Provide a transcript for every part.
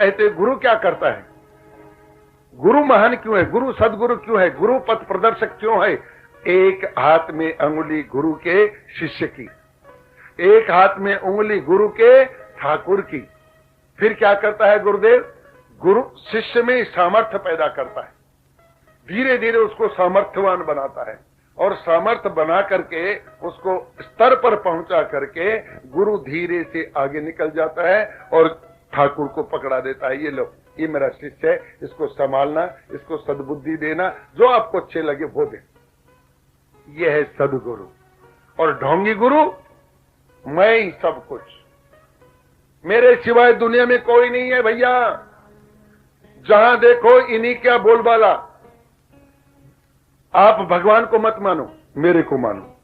कहते गुरु क्या करता है, गुरु महान क्यों है, गुरु सदगुरु क्यों है, गुरु पथ प्रदर्शक क्यों है? एक हाथ में अंगुली गुरु के शिष्य की, एक हाथ में उंगली गुरु के ठाकुर की। फिर क्या करता है गुरुदेव? गुरु शिष्य में सामर्थ्य पैदा करता है, धीरे धीरे उसको सामर्थ्यवान बनाता है और सामर्थ्य बना करके उसको स्तर पर पहुंचा करके गुरु धीरे से आगे निकल जाता है और ठाकुर को पकड़ा देता है। ये लो, ये मेरा शिष्य है, इसको संभालना, इसको सद्बुद्धि देना, जो आपको अच्छे लगे वो दे। ये है सदगुरु। और ढोंगी गुरु, मैं ही सब कुछ, मेरे सिवाय दुनिया में कोई नहीं है भैया, जहां देखो इन्हीं क्या बोलबाला। आप भगवान को मत मानो, मेरे को मानो।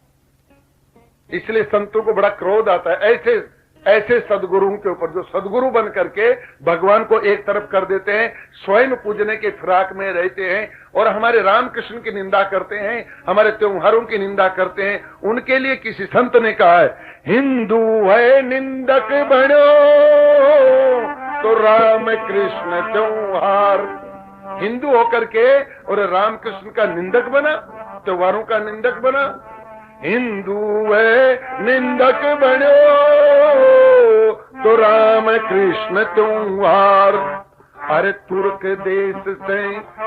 इसलिए संतों को बड़ा क्रोध आता है ऐसे ऐसे सदगुरुओं के ऊपर, जो सदगुरु बन करके भगवान को एक तरफ कर देते हैं, स्वयं पूजने के फिराक में रहते हैं और हमारे रामकृष्ण की निंदा करते हैं, हमारे त्योहारों की निंदा करते हैं। उनके लिए किसी संत ने कहा है, हिंदू है निंदक बनो तो राम कृष्ण त्योहार। हिंदू होकर के और रामकृष्ण का निंदक बना, त्योहारों का निंदक बना। हिंदू है निंदक बनो तो राम कृष्ण त्योहार। अरे तुर्क देश से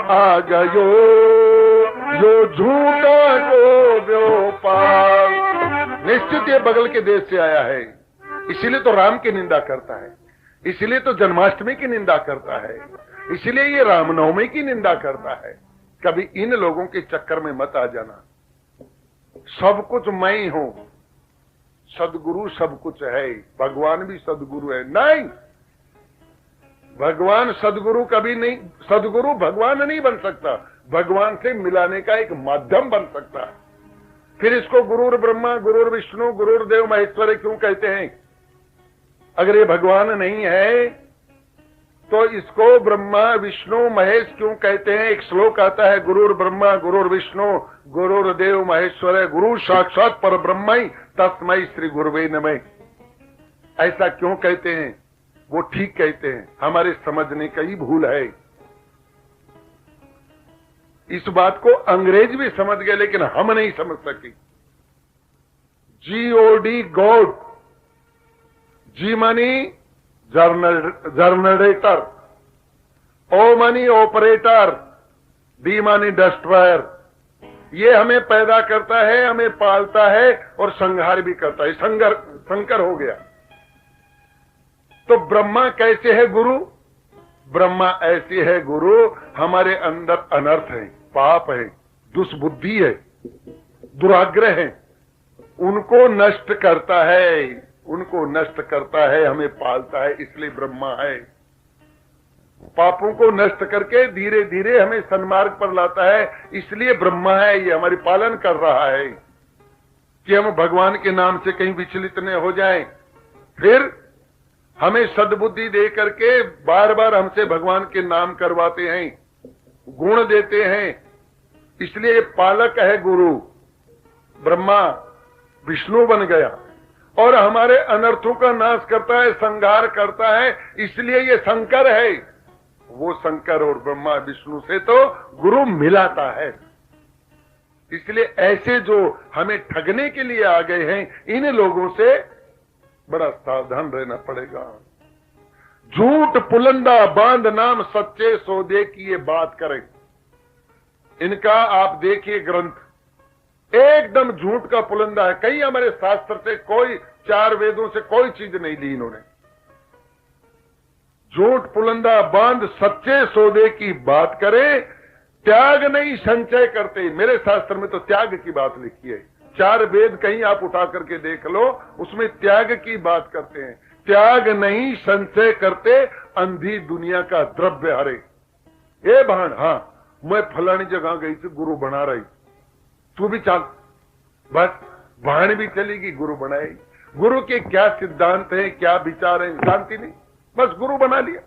आ गयो जो झूठा को व्यापार। निश्चित ये बगल के देश से आया है, इसीलिए तो राम की निंदा करता है, इसीलिए तो जन्माष्टमी की निंदा करता है, इसलिए ये रामनवमी की निंदा करता है। कभी इन लोगों के चक्कर में मत आ जाना। सब कुछ मैं ही हूं, सदगुरु सब कुछ है, भगवान भी सदगुरु है। नहीं, भगवान सदगुरु कभी नहीं, सदगुरु भगवान नहीं बन सकता, भगवान से मिलाने का एक माध्यम बन सकता है। फिर इसको गुरुर ब्रह्मा गुरुर विष्णु गुरुर देव महेश्वर क्यों कहते हैं? अगर ये भगवान नहीं है तो इसको ब्रह्मा विष्णु महेश क्यों कहते हैं? एक श्लोक आता है, गुरुर ब्रह्मा गुरुर विष्णु गुरुर देव महेश्वर, गुरु साक्षात पर ब्रह्म तस्मै श्री गुरुवे नमः। ऐसा क्यों कहते हैं? वो ठीक कहते हैं, हमारे समझने का ही भूल है। इस बात को अंग्रेज भी समझ गए लेकिन हम नहीं समझ सके। GOD गॉड, जी मानी जर्नरेटर, ओ मानी ऑपरेटर, डी मानी डिस्ट्रॉयर। ये हमें पैदा करता है, हमें पालता है और संहार भी करता है। संकर हो गया। तो ब्रह्मा कैसे है गुरु? ब्रह्मा ऐसे है गुरु, हमारे अंदर अनर्थ है, पाप है, दुष्बुद्धि है, दुराग्रह है, उनको नष्ट करता है, उनको नष्ट करता है, हमें पालता है, इसलिए ब्रह्मा है। पापों को नष्ट करके धीरे धीरे हमें सन्मार्ग पर लाता है, इसलिए ब्रह्मा है। ये हमारी पालन कर रहा है कि हम भगवान के नाम से कहीं विचलित न हो जाएं। फिर हमें सद्बुद्धि दे करके बार बार हमसे भगवान के नाम करवाते हैं, गुण देते हैं, इसलिए पालक है गुरु। ब्रह्मा विष्णु बन गया और हमारे अनर्थों का नाश करता है, संहार करता है, इसलिए ये शंकर है। वो शंकर और ब्रह्मा विष्णु से तो गुरु मिलाता है। इसलिए ऐसे जो हमें ठगने के लिए आ गए हैं, इन लोगों से बड़ा सावधान रहना पड़ेगा। झूठ पुलंदा बांध नाम सच्चे सौदे की ये बात करें। इनका आप देखिए ग्रंथ, एकदम झूठ का पुलंदा है। कई हमारे शास्त्र से कोई, 4 वेदों से कोई चीज नहीं ली इन्होंने। झूठ पुलंदा बांध सच्चे सौदे की बात करे, त्याग नहीं संचय करते। मेरे शास्त्र में तो त्याग की बात लिखी है। 4 वेद कहीं आप उठा करके देख लो, उसमें त्याग की बात करते हैं। त्याग नहीं संचय करते, अंधी दुनिया का द्रव्य हरे। ए बहन, हाँ मैं फलानी जगह गई थी, गुरु बना रही, तू भी चल। बस बहन भी चलेगी, गुरु बनाएगी। गुरु के क्या सिद्धांत है, क्या विचार है, जानती नहीं, बस गुरु बना लिया।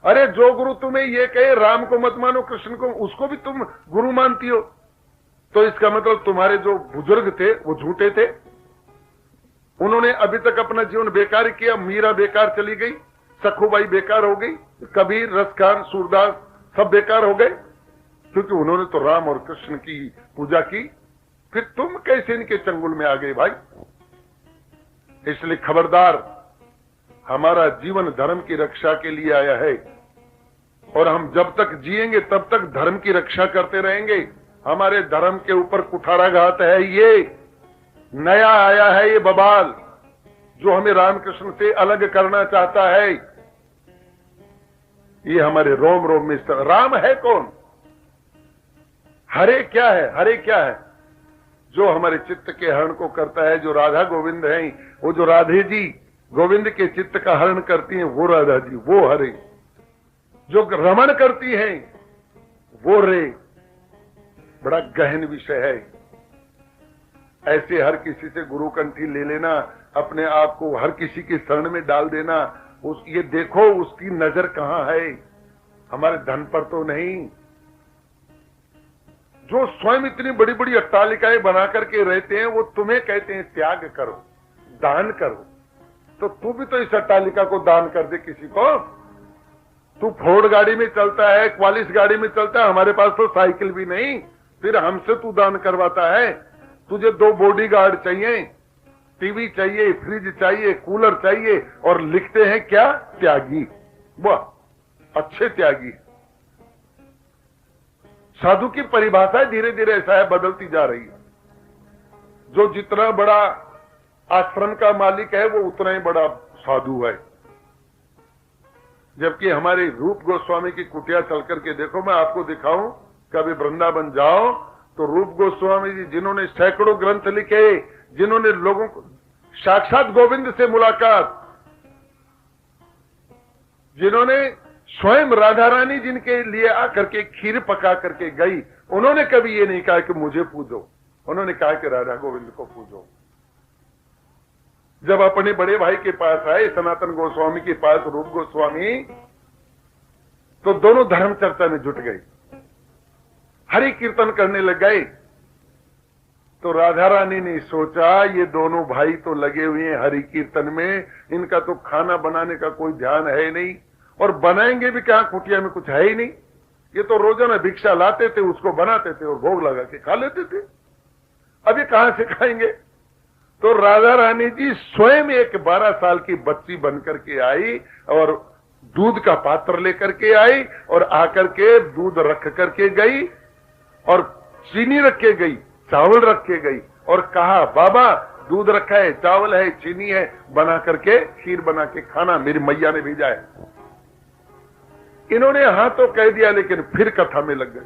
अरे जो गुरु तुम्हें ये कहे राम को मत मानो, कृष्ण को, उसको भी तुम गुरु मानती हो, तो इसका मतलब तुम्हारे जो बुजुर्ग थे वो झूठे थे। उन्होंने अभी तक अपना जीवन बेकार किया। मीरा बेकार चली गई, सखुबाई बेकार हो गई, कबीर, रसखान, सूरदास सब बेकार हो गए, क्योंकि उन्होंने तो राम और कृष्ण की पूजा की। फिर तुम कैसे इनके चंगुल में आ गए भाई? इसलिए खबरदार, हमारा जीवन धर्म की रक्षा के लिए आया है, और हम जब तक जिएंगे तब तक धर्म की रक्षा करते रहेंगे। हमारे धर्म के ऊपर कुठाराघात है, ये नया आया है, ये बबाल जो हमें रामकृष्ण से अलग करना चाहता है। ये हमारे रोम रोम में राम है कौन? हरे क्या है? हरे क्या है? जो हमारे चित्त के हरण को करता है, जो राधा गोविंद हैं, वो जो राधे जी गोविंद के चित्त का हरण करती हैं, वो राधा जी, वो हरे। जो रमण करती हैं, वो रे। बड़ा गहन विषय है। ऐसे हर किसी से गुरु कंठी ले लेना, अपने आप को हर किसी की शरण में डाल देना, ये देखो उसकी नजर कहां है, हमारे धन पर तो नहीं। जो स्वयं इतनी बड़ी बड़ी अट्टालिकाएं बना करके रहते हैं, वो तुम्हें कहते हैं त्याग करो, दान करो। तो तू भी तो इस अट्टालिका को दान कर दे किसी को। तू फोर्ड गाड़ी में चलता है, क्वालिस गाड़ी में चलता है, हमारे पास तो साइकिल भी नहीं, फिर हमसे तू दान करवाता है। तुझे 2 बॉडीगार्ड चाहिए, टीवी चाहिए, फ्रिज चाहिए, कूलर चाहिए, और लिखते हैं क्या? त्यागी। वाह, अच्छे त्यागी। साधु की परिभाषा धीरे धीरे ऐसा है, बदलती जा रही है। जो जितना बड़ा आश्रम का मालिक है, वो उतना ही बड़ा साधु है। जबकि हमारे रूप गोस्वामी की कुटिया चल करके देखो, मैं आपको दिखाऊं, कभी वृंदावन जाओ तो रूप गोस्वामी जी, जिन्होंने सैकड़ों ग्रंथ लिखे, जिन्होंने लोगों को साक्षात गोविंद से मुलाकात, जिन्होंने स्वयं राधा रानी जिनके लिए आकर के खीर पका करके गई, उन्होंने कभी ये नहीं कहा कि मुझे पूजो, उन्होंने कहा कि राधा गोविंद को पूजो। जब अपने बड़े भाई के पास आए, सनातन गोस्वामी के पास रूप गोस्वामी, तो दोनों धर्म चर्चा में जुट गए, हरि कीर्तन करने लग गए। तो राधा रानी ने सोचा, ये दोनों भाई तो लगे हुए हैं हरि कीर्तन में, इनका तो खाना बनाने का कोई ध्यान है नहीं, और बनाएंगे भी क्या, कुटिया में कुछ है ही नहीं। ये तो रोजाना भिक्षा लाते थे, उसको बनाते थे और भोग लगा के खा लेते थे। अब ये कहां से खाएंगे? तो राधा रानी जी स्वयं एक 12 साल की बच्ची बनकर के आई, और दूध का पात्र लेकर के आई, और आकर के दूध रख करके गई, और चीनी रख के गई, चावल रख के गई, और कहा, बाबा दूध रखा है, चावल है, चीनी है, बना करके खीर बना के खाना, मेरी मैया ने भेजा है। इन्होंने हाँ तो कह दिया, लेकिन फिर कथा में लग गए।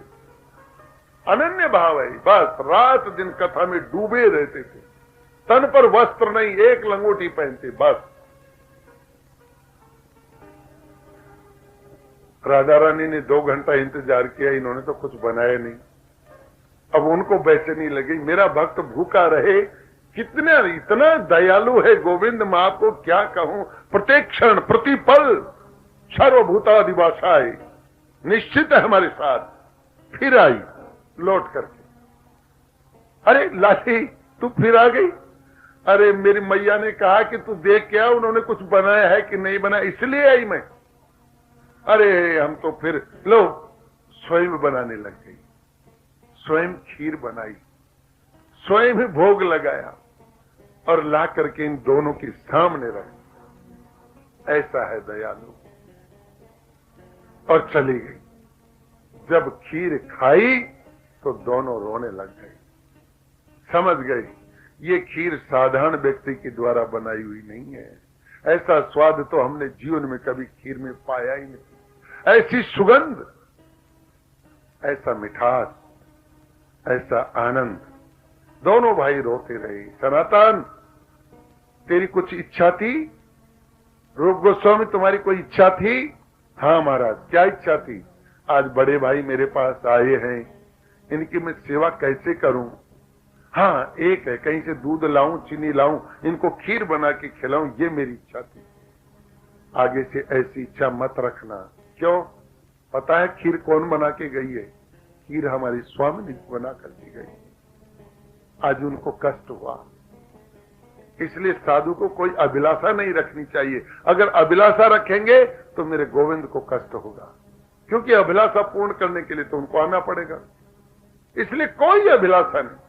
अनन्य भाव है, बस रात दिन कथा में डूबे रहते थे, तन पर वस्त्र नहीं, एक लंगोटी पहनते बस। राधा रानी ने 2 घंटा इंतजार किया, इन्होंने तो कुछ बनाया नहीं। अब उनको बेचैनी लगी, मेरा भक्त भूखा रहे, कितना इतना दयालु है गोविंद, मैं आपको क्या कहूं। प्रत्येक क्षण प्रतिपल सर्वभूतादिवासाय, निश्चित है हमारे साथ। फिर आई लौट करके, अरे लाली तू फिर आ गई? अरे मेरी मैया ने कहा कि तू देख क्या उन्होंने कुछ बनाया है कि नहीं बनाया, इसलिए आई मैं। अरे हम तो फिर लो स्वयं बनाने लग गई, स्वयं खीर बनाई, स्वयं ही भोग लगाया, और ला करके इन दोनों के सामने रख। ऐसा है दयालु। और चली गई। जब खीर खाई तो दोनों रोने लग गए, समझ गए ये खीर साधारण व्यक्ति के द्वारा बनाई हुई नहीं है। ऐसा स्वाद तो हमने जीवन में कभी खीर में पाया ही नहीं। ऐसी सुगंध, ऐसा मिठास, ऐसा आनंद। दोनों भाई रोते रहे। सनातन तेरी कुछ इच्छा थी? रूप गोस्वामी तुम्हारी कोई इच्छा थी? हाँ महाराज, क्या इच्छा थी? आज बड़े भाई मेरे पास आए हैं, इनकी मैं सेवा कैसे करूं? हाँ एक है, कहीं से दूध लाऊं, चीनी लाऊं, इनको खीर बना के खिलाऊं, ये मेरी इच्छा थी। आगे से ऐसी इच्छा मत रखना। क्यों? पता है खीर कौन बना के गई है? खीर हमारी स्वामी बना करके गई। आज उनको कष्ट हुआ, इसलिए साधु को कोई अभिलाषा नहीं रखनी चाहिए। अगर अभिलाषा रखेंगे तो मेरे गोविंद को कष्ट होगा, क्योंकि अभिलाषा पूर्ण करने के लिए तो उनको आना पड़ेगा। इसलिए कोई अभिलाषा नहीं।